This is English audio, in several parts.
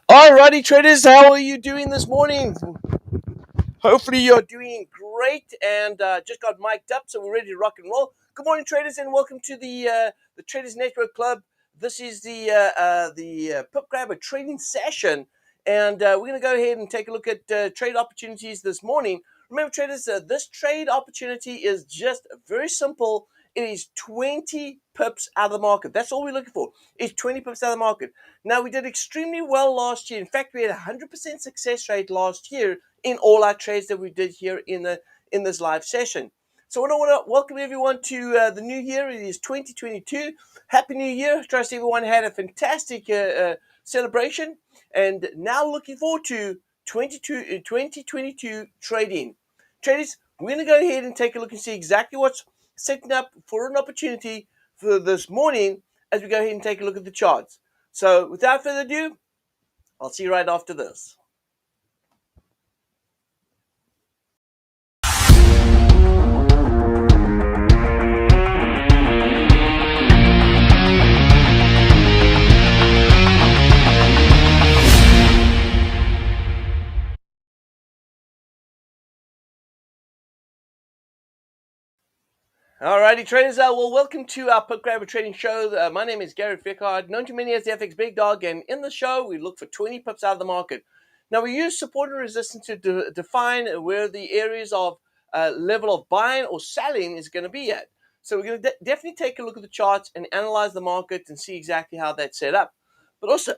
Alrighty, traders, how are you doing this morning? Hopefully, you're doing great and just got mic'd up, so we're ready to rock and roll. Good morning, traders, and welcome to the Traders Network Club. This is the Pip Grabber Trading Session, and we're going to go ahead and take a look at trade opportunities this morning. Remember, traders, this trade opportunity is just very simple. It is 20 pips out of the market. That's all we're looking for. Is 20 pips out of the market. Now, we did extremely well last year. In fact, we had a 100% success rate last year in all our trades that we did here in this live session. So I want to welcome everyone to the new year. It is 2022. Happy New Year. Trust everyone had a fantastic celebration. And now looking forward to 2022 trading. Traders, we're going to go ahead and take a look and see exactly what's setting up for an opportunity for this morning as we go ahead and take a look at the charts. So without further ado, I'll see you right after this. Alrighty, traders. Well, welcome to our Pip Grabber Trading Show. My name is Gary Fickard, known to many as the FxBigDog, and in the show, we look for 20 pips out of the market. Now, we use support and resistance to define where the areas of level of buying or selling is going to be at. So we're going to definitely take a look at the charts and analyze the market and see exactly how that's set up. But also,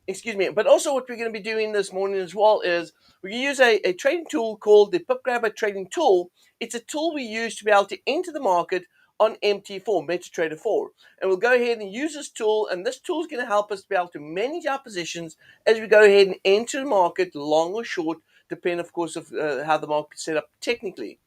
but also what we're going to be doing this morning as well is we're going to use a trading tool called the Pip Grabber Trading Tool. It's a tool we use to be able to enter the market on MT4, MetaTrader 4. And we'll go ahead and use this tool, and this tool is going to help us to be able to manage our positions as we go ahead and enter the market, long or short, depending, of course, of how the market's set up technically.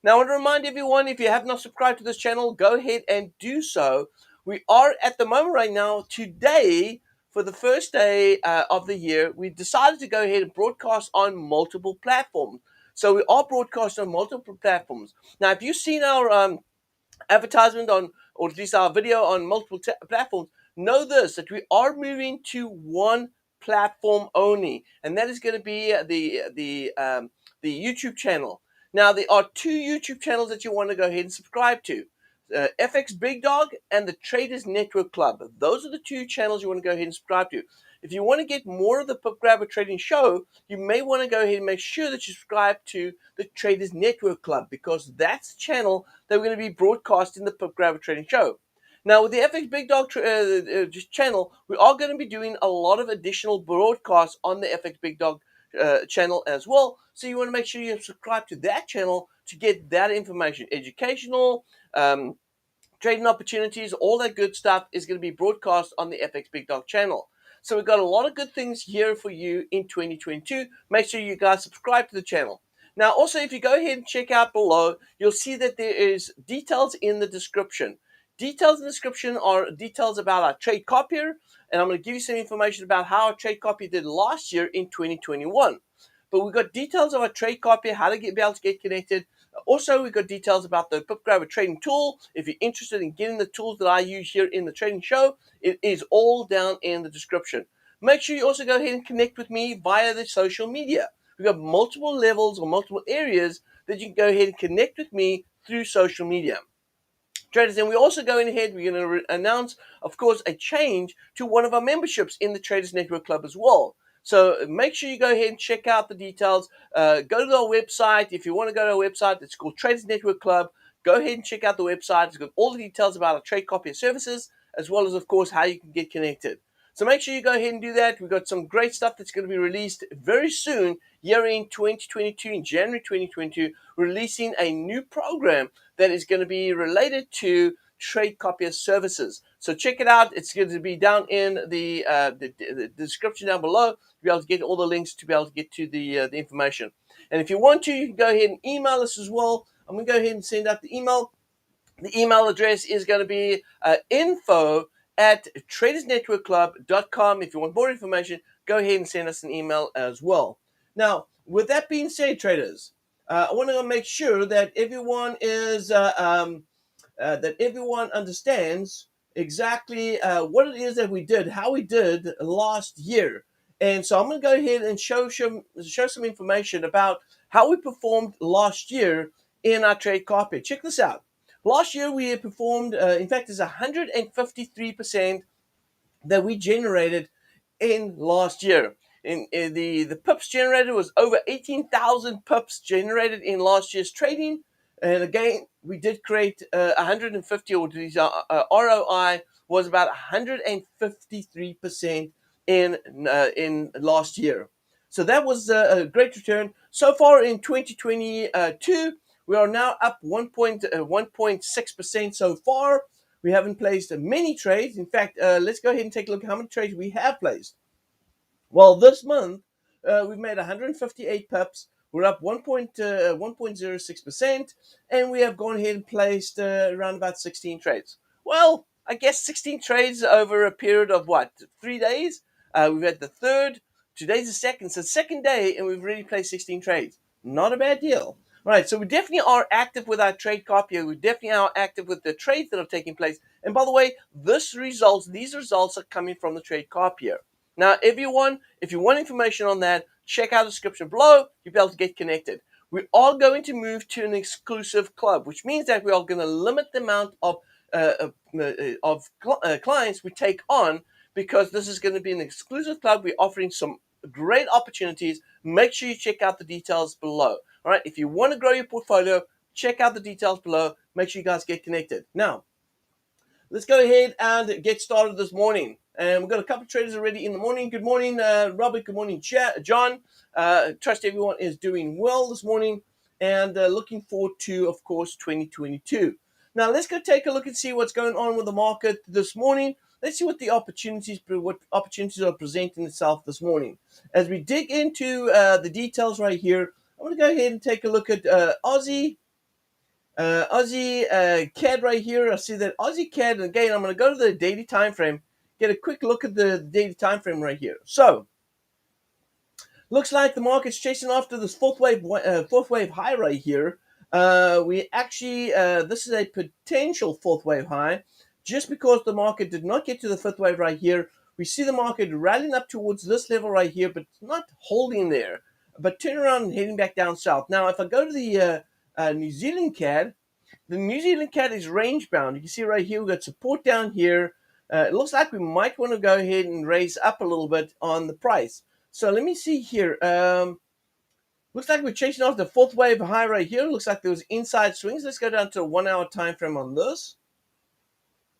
Now, I want to remind everyone, if you have not subscribed to this channel, go ahead and do so. We are at the moment right now, today, for the first day of the year, we decided to go ahead and broadcast on multiple platforms. So we are broadcasting on multiple platforms. Now, if you've seen our advertisement on, or at least our video on multiple platforms, know this, that we are moving to one platform only, and that is going to be the YouTube channel. Now, there are two YouTube channels that you want to go ahead and subscribe to. FxBigDog and the Traders Network Club. Those are the two channels you want to go ahead and subscribe to. If you want to get more of the Pip Grabber Trading Show, you may want to go ahead and make sure that you subscribe to the Traders Network Club, because that's the channel that we're going to be broadcasting the Pip Grabber Trading Show. Now, with the FxBigDog channel, we are going to be doing a lot of additional broadcasts on the FxBigDog channel as well. So you want to make sure you subscribe to that channel to get that information, educational, trading opportunities, all that good stuff is going to be broadcast on the FxBigDog channel. So we've got a lot of good things here for you in 2022. Make sure you guys subscribe to the channel. Now, also, if you go ahead and check out below, you'll see that there is details in the description. Details in the description are details about our trade copier, and I'm going to give you some information about how our trade copier did last year in 2021. But we've got details of our trade copier, how to be able to get connected. Also, we've got details about the Pip Grabber Trading Tool. If you're interested in getting the tools that I use here in the trading show, it is all down in the description. Make sure you also go ahead and connect with me via the social media. We've got multiple levels or multiple areas that you can go ahead and connect with me through social media. Traders, and we're also going ahead, we're going to announce, of course, a change to one of our memberships in the Traders Network Club as well. So make sure you go ahead and check out the details. Go to our website. If you want to go to our website, it's called Traders Network Club. Go ahead and check out the website. It's got all the details about our trade copy services, as well as, of course, how you can get connected. So make sure you go ahead and do that. We've got some great stuff that's going to be released very soon, year in 2022, in January 2022, releasing a new program that is going to be related to trade copier services. So check it out. It's going to be down in the description down below to be able to get all the links to be able to get to the information. And if you want to, you can go ahead and email us as well. I'm going to go ahead and send out the email. The email address is going to be info@tradersnetworkclub.com. If you want more information, go ahead and send us an email as well. Now, with that being said, traders, I want to make sure that everyone is that everyone understands exactly what it is that we did, how we did last year. And so I'm going to go ahead and show some information about how we performed last year in our trade Copier. Check this out. Last year we performed, in fact, there's 153% that we generated in last year. In the pips generated was over 18,000 pips generated in last year's trading. And again, we did create 150, or ROI was about 153% in last year. So that was a great return. So far in 2022, we are now up 1.6% so far. We haven't placed many trades. In fact, let's go ahead and take a look at how many trades we have placed. Well, this month, we've made 158 pips. We're up 1.06%, and we have gone ahead and placed around about 16 trades. Well, I guess 16 trades over a period of what, 3 days? We've had the third, today's the second, so second day, and we've already placed 16 trades. Not a bad deal. Right, so we definitely are active with our trade Copier. We definitely are active with the trades that are taking place. And by the way, these results are coming from the trade Copier. Now, everyone, if you want information on that, check out the description below. You'll be able to get connected. We are going to move to an exclusive club, which means that we are going to limit the amount of clients we take on, because this is going to be an exclusive club. We're offering some great opportunities. Make sure you check out the details below. All right, if you want to grow your portfolio, check out the details below. Make sure you guys get connected. Now, let's go ahead and get started this morning. And we've got a couple of traders already in the morning. Good morning, Robert. Good morning, John. Trust everyone is doing well this morning, and looking forward to, of course, 2022. Now, let's go take a look and see what's going on with the market this morning. Let's see what opportunities are presenting itself this morning. As we dig into the details right here, I'm going to go ahead and take a look at Aussie Cad right here. I see that Aussie Cad, and again, I'm going to go to the daily time frame, get a quick look at the daily time frame right here. So, looks like the market's chasing after this fourth wave high right here. We actually, this is a potential fourth wave high, just because the market did not get to the fifth wave right here. We see the market rallying up towards this level right here, but not holding there, but turn around and heading back down south. Now, if I go to the New Zealand Cad, the New Zealand Cad is range bound. You can see right here, we've got support down here. It looks like we might want to go ahead and raise up a little bit on the price. So let me see here. Looks like we're chasing off the fourth wave high right here. Looks like there was inside swings. Let's go down to a 1 hour time frame on this.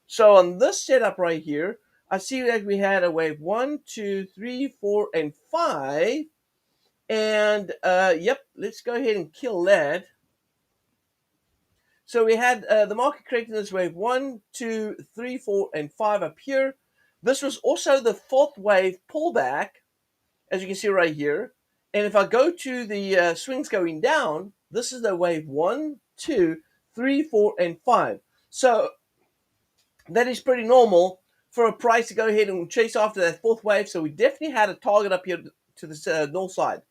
So on this setup right here, I see that we had a wave 1, 2, 3, 4, and 5. And yep, let's go ahead and kill that. So we had the market creating this wave 1, 2, 3, 4, and 5 up here. This was also the fourth wave pullback, as you can see right here. And if I go to the swings going down, this is the wave 1, 2, 3, 4, and 5. So that is pretty normal for a price to go ahead and chase after that fourth wave. So we definitely had a target up here to the north side.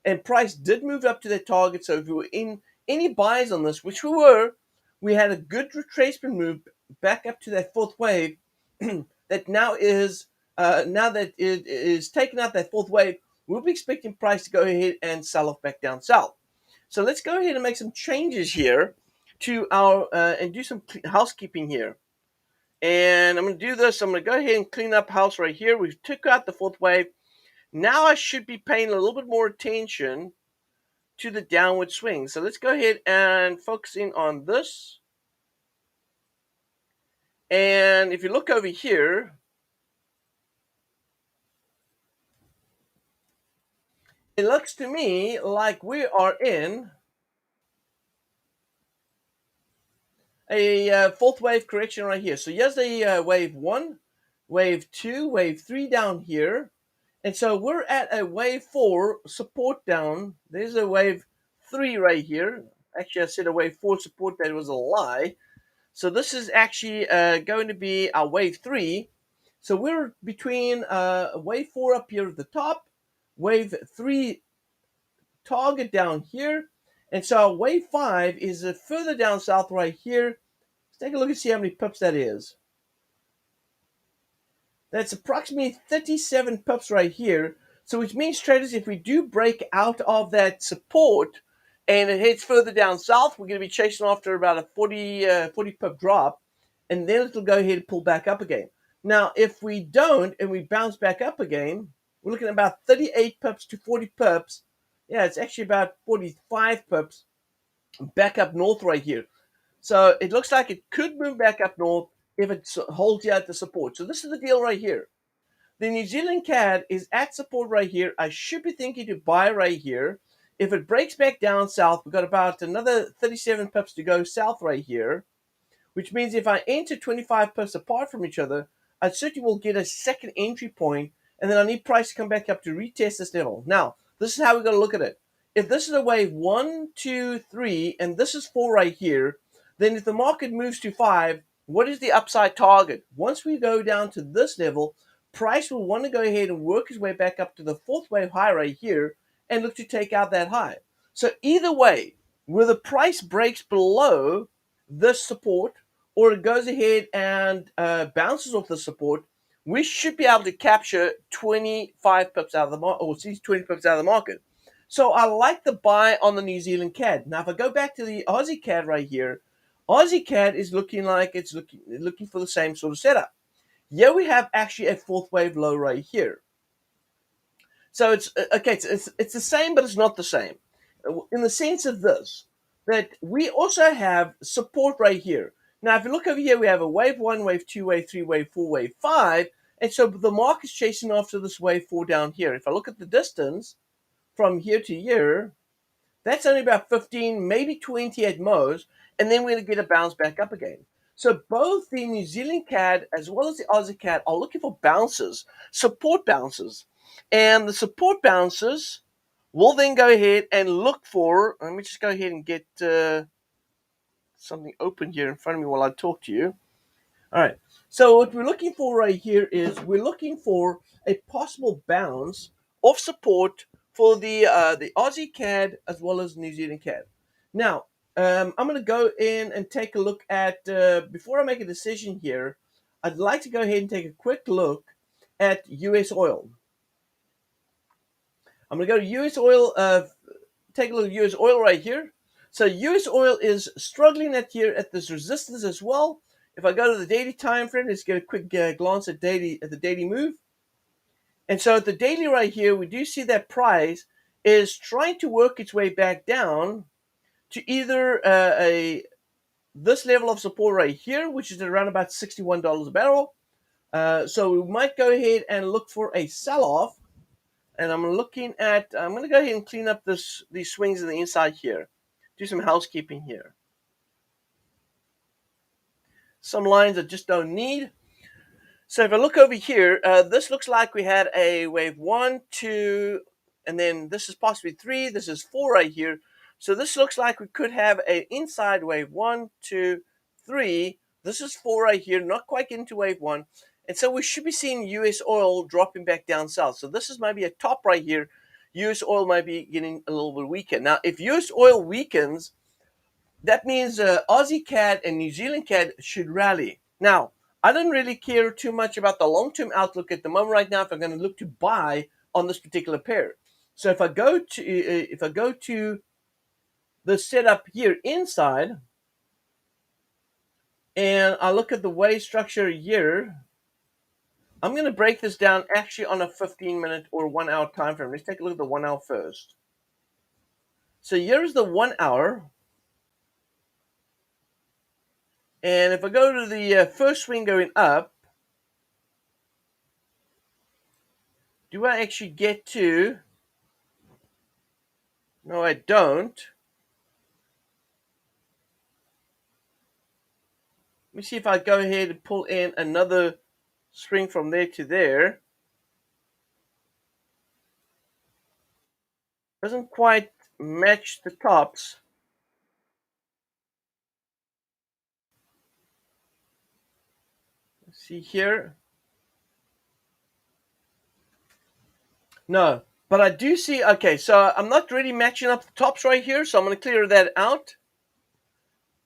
And price did move up to that target. So if we were in any buys on this, which we were, we had a good retracement move back up to that fourth wave. That now is now that it is taking out that fourth wave, we'll be expecting price to go ahead and sell off back down south. So let's go ahead and make some changes here to our and do some housekeeping here. And I'm going to do this. I'm going to go ahead and clean up house right here. We took out the fourth wave. Now I should be paying a little bit more attention to the downward swing. So let's go ahead and focus in on this. And if you look over here, it looks to me like we are in a fourth wave correction right here. So here's the wave 1, wave 2, wave 3 down here. And so we're at a wave 4 support down. There's a wave 3 right here. Actually, I said a wave 4 support. That was a lie. So this is actually going to be our wave 3. So we're between wave 4 up here at the top, wave 3 target down here. And so wave 5 is further down south right here. Let's take a look and see how many pips that is. That's approximately 37 pips right here. So which means, traders, if we do break out of that support and it heads further down south, we're going to be chasing after about a 40 pip drop, and then it'll go ahead and pull back up again. Now, if we don't and we bounce back up again, we're looking at about 38 pips to 40 pips. Yeah, it's actually about 45 pips back up north right here. So it looks like it could move back up north if it holds you at the support. So this is the deal right here. The New Zealand CAD is at support right here. I should be thinking to buy right here. If it breaks back down south, we've got about another 37 pips to go south right here, which means if I enter 25 pips apart from each other, I certainly will get a second entry point, and then I need price to come back up to retest this level. Now, this is how we're going to look at it. If this is a wave 1, 2, 3, and this is 4 right here, then if the market moves to 5, what is the upside target? Once we go down to this level, price will want to go ahead and work his way back up to the 4th wave high right here and look to take out that high. So either way, where the price breaks below this support or it goes ahead and bounces off the support, we should be able to capture 25 pips out of the market, or 20 pips out of the market. So I like the buy on the New Zealand CAD. Now, if I go back to the Aussie CAD right here, Aussie CAD is looking like it's looking for the same sort of setup. Here we have actually a 4th wave low right here. So it's okay. It's the same, but it's not the same, in the sense of this, that we also have support right here. Now, if you look over here, we have a wave 1, wave 2, wave 3, wave 4, wave 5, and so the market's chasing after this wave 4 down here. If I look at the distance from here to here, that's only about 15, maybe 20 at most, and then we're going to get a bounce back up again. So both the New Zealand CAD as well as the Aussie CAD are looking for bounces, support bounces. And the support bounces will then go ahead and look for, let me just go ahead and get something open here in front of me while I talk to you. All right. So what we're looking for right here is we're looking for a possible bounce of support for the Aussie CAD as well as New Zealand CAD. Now, I'm going to go in and take a look at, before I make a decision here, I'd like to go ahead and take a quick look at US oil. I'm going to go to US oil, take a look at US oil right here. So US oil is struggling at here at this resistance as well. If I go to the daily time frame, let's get a quick glance at the daily move. And so at the daily right here, we do see that price is trying to work its way back down to either this level of support right here, which is around about $61 a barrel. So we might go ahead and look for a sell-off. And I'm going to go ahead and clean up these swings on the inside here. Do some housekeeping here. Some lines I just don't need. So if I look over here, this looks like we had a wave 1, 2, and then this is possibly 3. This is 4 right here. So this looks like we could have an inside wave 1, 2, 3. This is 4 right here, not quite getting to wave 1. And so we should be seeing US oil dropping back down south. So this is maybe a top right here. US oil might be getting a little bit weaker. Now, if US oil weakens, that means Aussie CAD and New Zealand CAD should rally. Now, I don't really care too much about the long-term outlook at the moment right now if I'm going to look to buy on this particular pair. So if I go to the setup here inside and I look at the wave structure here, I'm going to break this down actually on a 15-minute or 1 hour time frame. Let's take a look at the 1 hour first. So here's the 1 hour. And if I go to the first swing going up, do I actually get to? No, I don't. Let me see if I go ahead and pull in another swing from there to there. Doesn't quite match the tops. Let's see here. No, but I do see, okay, so I'm not really matching up the tops right here, so I'm going to clear that out.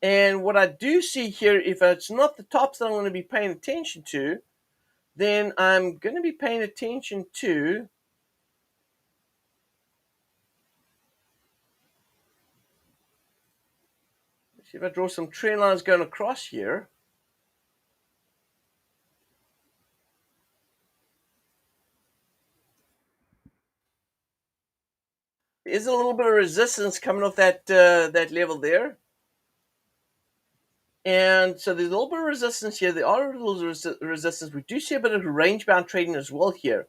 And what I do see here, if it's not the tops that I'm going to be paying attention to, then I'm going to be paying attention to See if I draw some trend lines going across here. There's a little bit of resistance coming off that that level there. And so there's a little bit of resistance here. There are a little resistance. We do see a bit of range-bound trading as well here.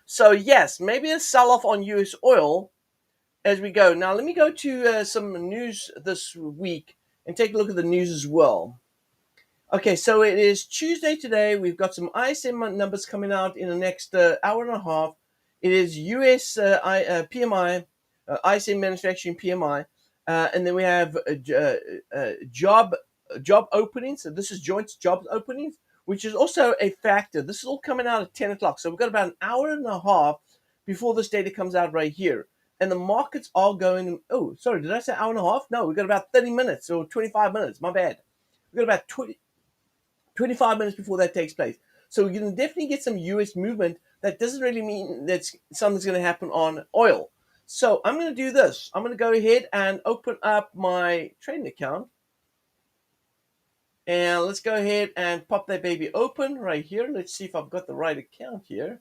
So yes, maybe a sell-off on US oil as we go. Now let me go to some news this week and take a look at the news as well. Okay, so it is Tuesday today. We've got some ISM numbers coming out in the next hour and a half. It is US PMI, ISM manufacturing PMI, and then we have job openings. So this is joint job openings, which is also a factor. This is all coming out at 10 o'clock. So we've got about an hour and a half before this data comes out right here. And the markets are going, oh, sorry, did I say hour and a half? No, we've got about 30 minutes or 25 minutes. My bad. We've got about 25 minutes before that takes place. So we're going to definitely get some US movement. That doesn't really mean that something's going to happen on oil. So I'm going to do this. I'm going to go ahead and open up my trading account. And let's go ahead and pop that baby open right here. Let's see if I've got the right account here.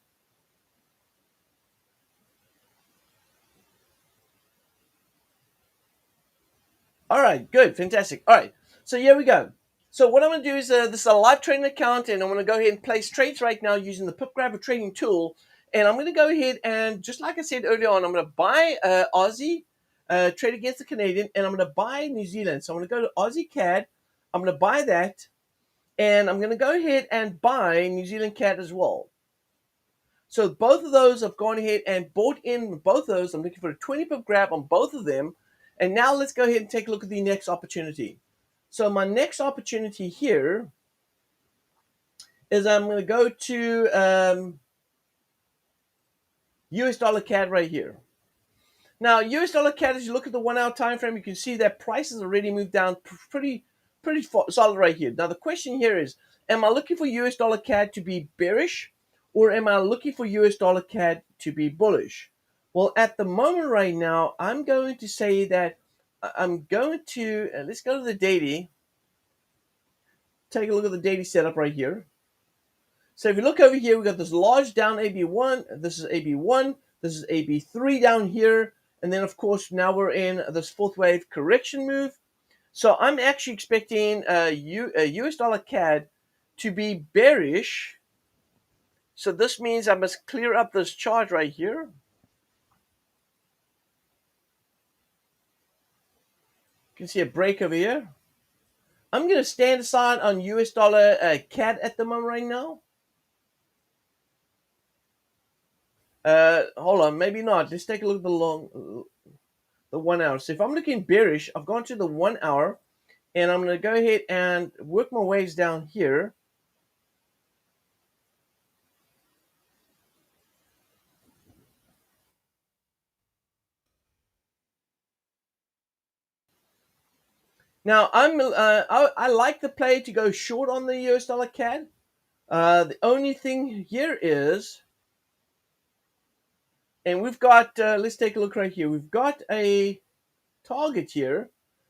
All right, good, fantastic. All right, so here we go. So what I'm going to do is this is a live trading account, and I'm going to go ahead and place trades right now using the Pip Grabber Trading Tool. And I'm going to go ahead and, just like I said earlier on, I'm going to buy Aussie, trade against the Canadian, and I'm going to buy New Zealand. So I'm going to go to Aussie Cad. I'm going to buy that, and I'm going to go ahead and buy New Zealand Cad as well. So both of those I've gone ahead and bought in both of those. I'm looking for a 20 pip grab on both of them. And now let's go ahead and take a look at the next opportunity. So my next opportunity here is I'm going to go to US dollar CAD right here. Now, US dollar CAD, as you look at the 1 hour time frame, you can see that prices already moved down pretty solid right here. Now, the question here is, am I looking for US dollar CAD to be bearish, or am I looking for US dollar CAD to be bullish? Well, at the moment right now, I'm going to say that I'm going to, let's go to the daily. Take a look at the daily setup right here. So if you look over here, we've got this large down AB1. This is AB1. This is AB3 down here. And then, of course, now we're in this fourth wave correction move. So I'm actually expecting a US dollar CAD to be bearish. So this means I must clear up this chart right here. You can see a break over here. I'm going to stand aside on US dollar CAD at the moment right now. Hold on, maybe not. Let's take a look at the 1 hour. So if I'm looking bearish, I've gone to the 1 hour, and I'm going to go ahead and work my waves down here. Now I like the play to go short on the US dollar CAD. The only thing here is, and we've got, let's take a look right here. We've got a target here.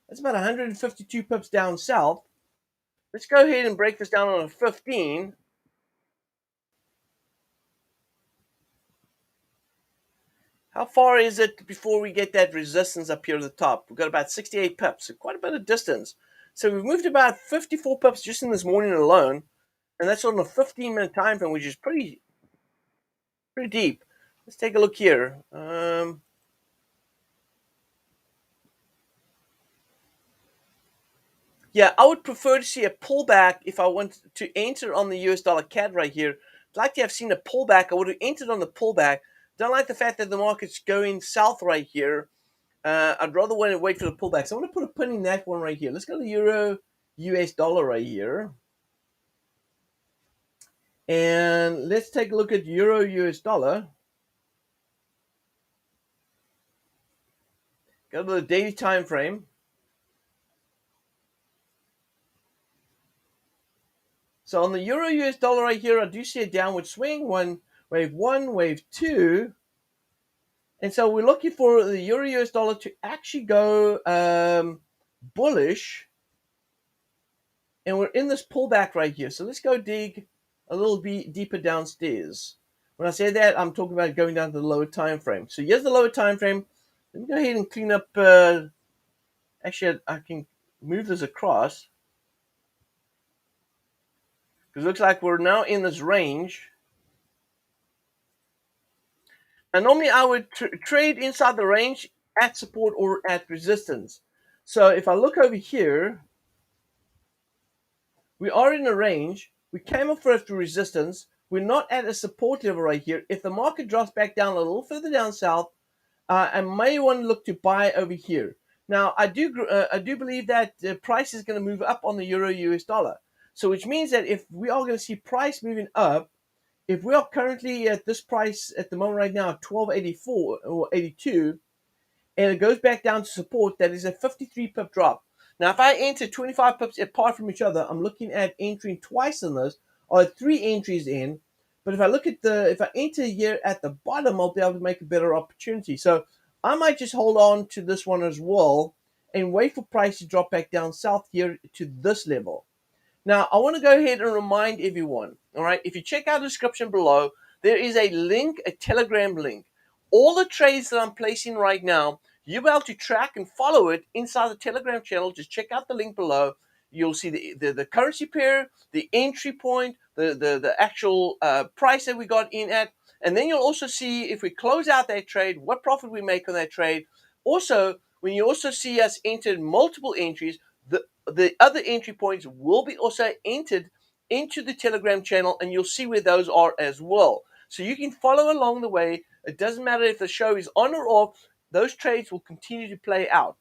That's about 152 pips down south. Let's go ahead and break this down on a 15. How far is it before we get that resistance up here at the top? We've got about 68 pips, so quite a bit of distance. So we've moved about 54 pips just in this morning alone, and that's on a 15-minute time frame, which is pretty deep. Let's take a look here. Yeah, I would prefer to see a pullback if I want to enter on the US dollar CAD right here. I'd like to have seen a pullback. I would have entered on the pullback. Don't like the fact that the market's going south right here. I'd rather wait for the pullback. So I'm going to put a pin in that one right here. Let's go to Euro US dollar right here. And let's take a look at Euro US dollar. Go to the daily time frame. So on the Euro US dollar right here, I do see a downward swing. Wave 1, wave 2. And so we're looking for the Euro US dollar to actually go bullish and we're in this pullback right here. So let's go dig a little bit deeper downstairs. When I say that, I'm talking about going down to the lower time frame. So here's the lower time frame. Let me go ahead and clean up. Actually, I can move this across because it looks like we're now in this range. And normally I would trade inside the range at support or at resistance. So if I look over here, we are in a range. We came up first to resistance. We're not at a support level right here. If the market drops back down a little further down south, I may want to look to buy over here. Now, I do believe that the price is going to move up on the euro US dollar. So which means that if we are going to see price moving up, if we are currently at this price at the moment right now, 1284 or 82, and it goes back down to support, that is a 53 pip drop. Now, if I enter 25 pips apart from each other, I'm looking at entering twice in this, or 3 entries in. But if I look at if I enter here at the bottom, I'll be able to make a better opportunity. So I might just hold on to this one as well and wait for price to drop back down south here to this level. Now, I want to go ahead and remind everyone, all right, if you check out the description below, there is a link, a Telegram link. All the trades that I'm placing right now, you'll be able to track and follow it inside the Telegram channel. Just check out the link below. You'll see the currency pair, the entry point, the actual price that we got in at. And then you'll also see if we close out that trade, what profit we make on that trade. Also, when you also see us enter multiple entries, the other entry points will be also entered into the Telegram channel, and you'll see where those are as well. So you can follow along the way. It doesn't matter if the show is on or off, those trades will continue to play out.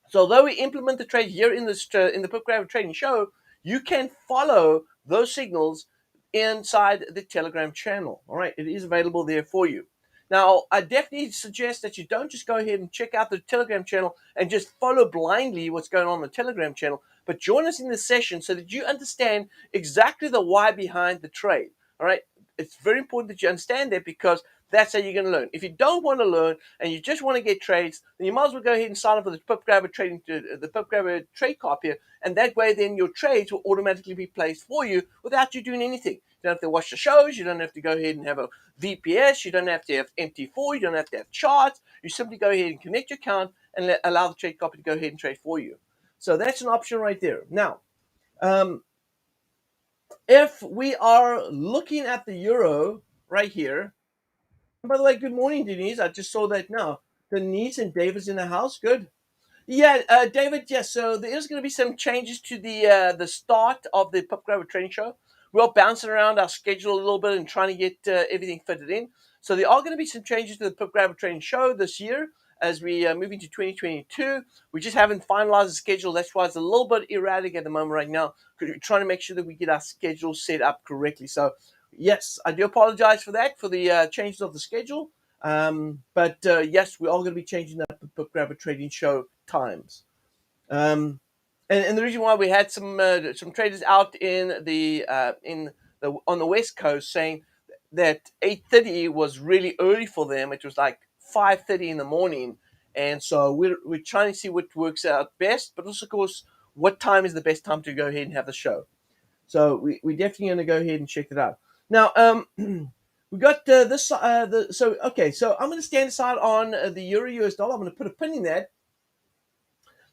So although we implement the trade here in the Pip Grabber Trading Show, you can follow those signals inside the Telegram channel. All right, it is available there for you. Now, I definitely suggest that you don't just go ahead and check out the Telegram channel and just follow blindly what's going on in the Telegram channel, but join us in this session so that you understand exactly the why behind the trade. All right, it's very important that you understand that because that's how you're going to learn. If you don't want to learn and you just want to get trades, then you might as well go ahead and sign up for the Pip Grabber Trade Copier, and that way then your trades will automatically be placed for you without you doing anything. You don't have to watch the shows. You don't have to go ahead and have a VPS. You don't have to have MT4. You don't have to have charts. You simply go ahead and connect your account and allow the trade copy to go ahead and trade for you. So that's an option right there. Now, if we are looking at the euro right here, and by the way, good morning, Denise. I just saw that now. Denise and David's in the house. Good. Yeah, David. Yes. So there is going to be some changes to the start of the Pip Grabber Trading Show. We're bouncing around our schedule a little bit and trying to get everything fitted in. So there are going to be some changes to the Pip Grabber Trading Show this year as we move into 2022. We just haven't finalized the schedule. That's why it's a little bit erratic at the moment right now because we're trying to make sure that we get our schedule set up correctly. So yes, I do apologize for that, for the changes of the schedule. But yes, we are going to be changing up the Pip Grabber Trading Show times. And the reason why we had some traders out in the on the West Coast saying that 8:30 was really early for them. It was like 5:30 in the morning, and so we're trying to see what works out best. But also, of course, what time is the best time to go ahead and have the show? So we definitely going to go ahead and check it out. Now, we got this. So I'm going to stand aside on the Euro US dollar. I'm going to put a pin in that.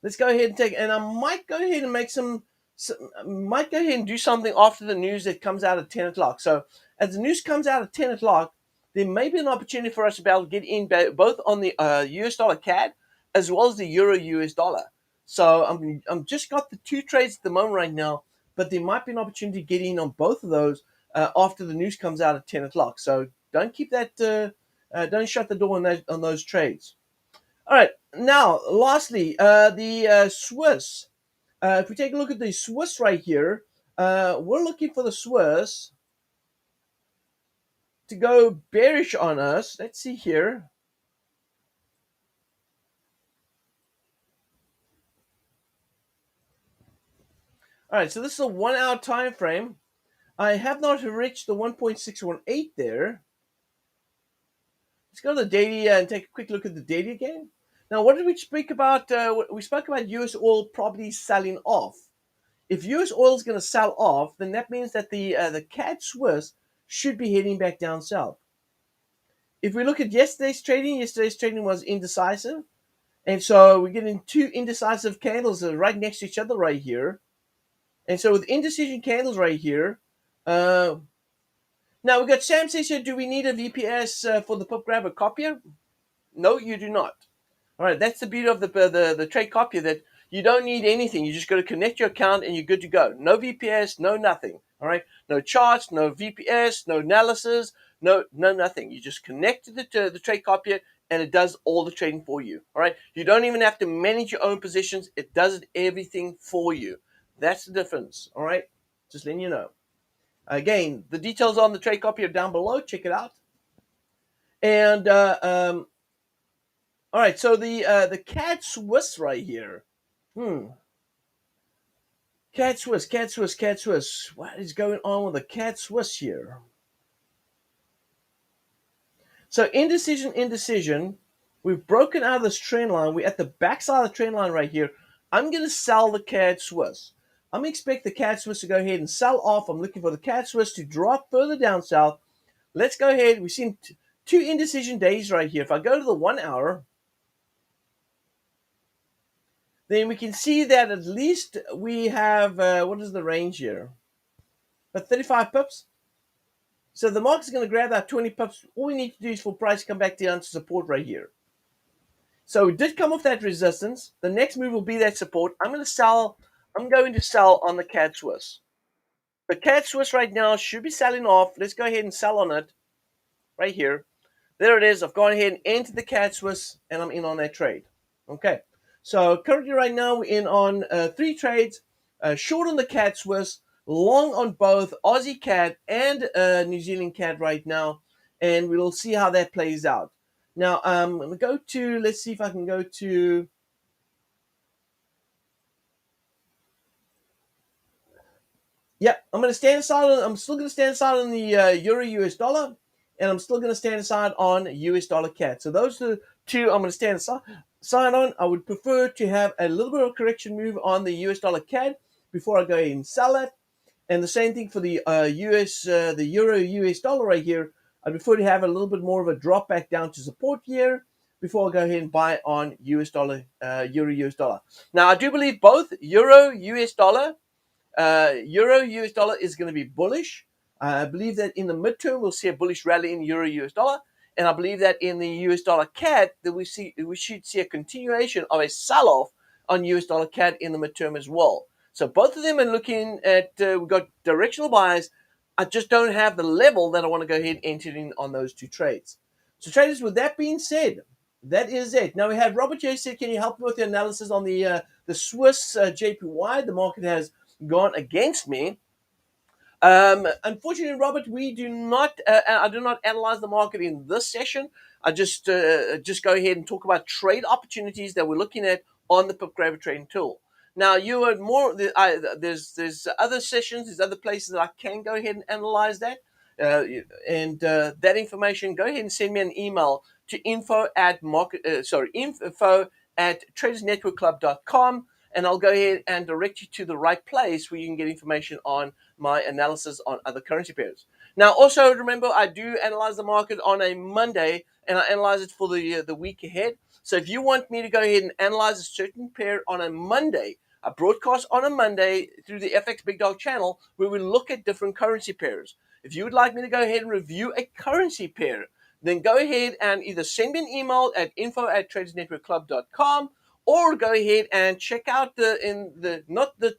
Let's go ahead and and I might go ahead and might go ahead and do something after the news that comes out at 10 o'clock. So as the news comes out at 10 o'clock, there may be an opportunity for us to be able to get in both on the US dollar CAD as well as the Euro US dollar. So I'm just got the two trades at the moment right now, but there might be an opportunity to get in on both of those after the news comes out at 10 o'clock. So don't keep that, don't shut the door on those trades. All right. Now, lastly, the Swiss. If we take a look at the Swiss right here, we're looking for the Swiss to go bearish on us. Let's see here. All right, so this is a 1 hour time frame. I have not reached the 1.618 there. Let's go to the daily and take a quick look at the daily again. Now, what did we speak about? We spoke about US oil probably selling off. If US oil is going to sell off, then that means that the CAD Swiss should be heading back down south. If we look at yesterday's trading was indecisive. And so we're getting two indecisive candles right next to each other right here. And so with indecision candles right here, now we've got Sam says here, do we need a VPS for the Pip Grabber Copier? No, you do not. All right, that's the beauty of the trade copier, that you don't need anything. You just got to connect your account and you're good to go. No VPS, no nothing. All right, no charts, no VPS, no analysis, no nothing. You just connect to the trade copier and it does all the trading for you. All right, you don't even have to manage your own positions. It does everything for you. That's the difference. All right, just letting you know. Again, the details on the trade copier down below. Check it out. And all right, so the CAD Swiss right here. CAD Swiss. What is going on with the CAD Swiss here? So indecision. We've broken out of this trend line. We're at the backside of the trend line right here. I'm going to sell the CAD Swiss. I'm going to expect the CAD Swiss to go ahead and sell off. I'm looking for the CAD Swiss to drop further down south. Let's go ahead. We've seen two indecision days right here. If I go to the 1 hour, then we can see that at least we have, what is the range here? About 35 pips. So the market's going to grab that 20 pips. All we need to do is for price to come back down to support right here. So we did come off that resistance. The next move will be that support. I'm going to sell on the CAD Swiss. The CAD Swiss right now should be selling off. Let's go ahead and sell on it right here. There it is. I've gone ahead and entered the CAD Swiss, and I'm in on that trade. Okay. So currently right now we're in on 3 trades. Short on the CAD Swiss, long on both Aussie CAD and New Zealand CAD right now. And we'll see how that plays out. Now, I'm going to go to, let's see if I can go to, yeah, I'm going to stand aside. I'm still going to stand aside on the Euro US dollar, and I'm still going to stand aside on US dollar CAD. So those are the two I'm going to stand aside on. I would prefer to have a little bit of a correction move on the US dollar CAD before I go ahead and sell it. And the same thing for the the Euro US dollar right here. I prefer to have a little bit more of a drop back down to support here before I go ahead and buy on US dollar, Euro US dollar. Now, I do believe both Euro US dollar is going to be bullish. I believe that in the midterm we'll see a bullish rally in Euro US dollar, and I believe that in the US dollar CAD that we should see a continuation of a sell-off on US dollar CAD in the midterm as well. So both of them are looking at we've got directional buys. I just don't have the level that I want to go ahead and enter in on those two trades. So traders, with that being said, that is it. Now we have Robert J said, can you help me with the analysis on the Swiss JPY? The market has gone against me. Unfortunately, Robert, we do not. I do not analyze the market in this session. I just go ahead and talk about trade opportunities that we're looking at on the Pip Grabber Trading Tool. Now, you are more. There's other sessions, there's other places that I can go ahead and analyze that, and that information. Go ahead and send me an email to info at TradersNetworkClub.com. And I'll go ahead and direct you to the right place where you can get information on my analysis on other currency pairs. Now, also remember, I do analyze the market on a Monday, and I analyze it for the week ahead. So if you want me to go ahead and analyze a certain pair on a Monday, I broadcast on a Monday through the FxBigDog channel where we look at different currency pairs. If you would like me to go ahead and review a currency pair, then go ahead and either send me an email at info@TradersNetworkClub.com, or go ahead and check out not this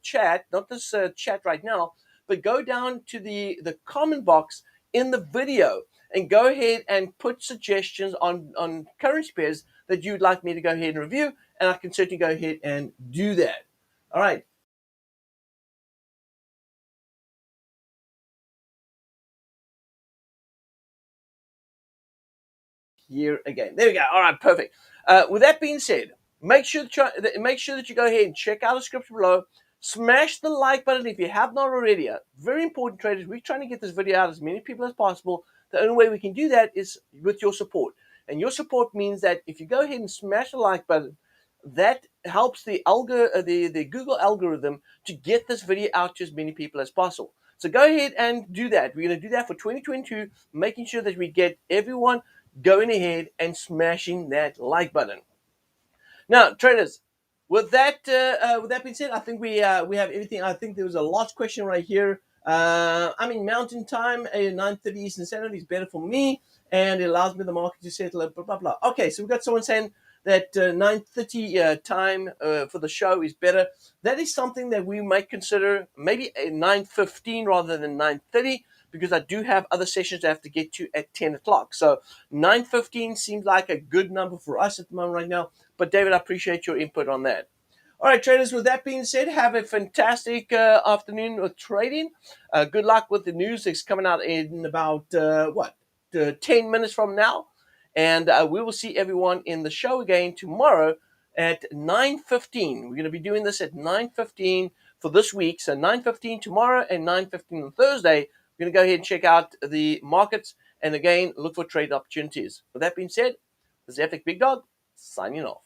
chat right now, but go down to the comment box in the video and go ahead and put suggestions on currency pairs that you'd like me to go ahead and review, and I can certainly go ahead and do that. All right. Here again. There we go. All right, perfect. With that being said, make sure that you go ahead and check out the description below. Smash the like button if you have not already. Very important, traders. We're trying to get this video out to as many people as possible. The only way we can do that is with your support. And your support means that if you go ahead and smash the like button, that helps the the Google algorithm to get this video out to as many people as possible. So go ahead and do that. We're going to do that for 2022, making sure that we get everyone going ahead and smashing that like button. Now, traders, with that being said, I think we have everything. I think there was a last question right here. I'm in Mountain Time, 9:30 Eastern Standard is better for me, and it allows me the market to settle. Blah blah blah. Okay, so we've got someone saying that 9:30 time for the show is better. That is something that we might consider maybe a 9:15 rather than 9:30, because I do have other sessions I have to get to at 10 o'clock. So 9:15 seems like a good number for us at the moment right now. But David, I appreciate your input on that. All right, traders, with that being said, have a fantastic afternoon of trading. Good luck with the news that's coming out in about, 10 minutes from now. And we will see everyone in the show again tomorrow at 9:15. We're going to be doing this at 9:15 for this week. So 9:15 tomorrow and 9:15 on Thursday. We're going to go ahead and check out the markets and, again, look for trade opportunities. With that being said, this is FxBigDog signing off.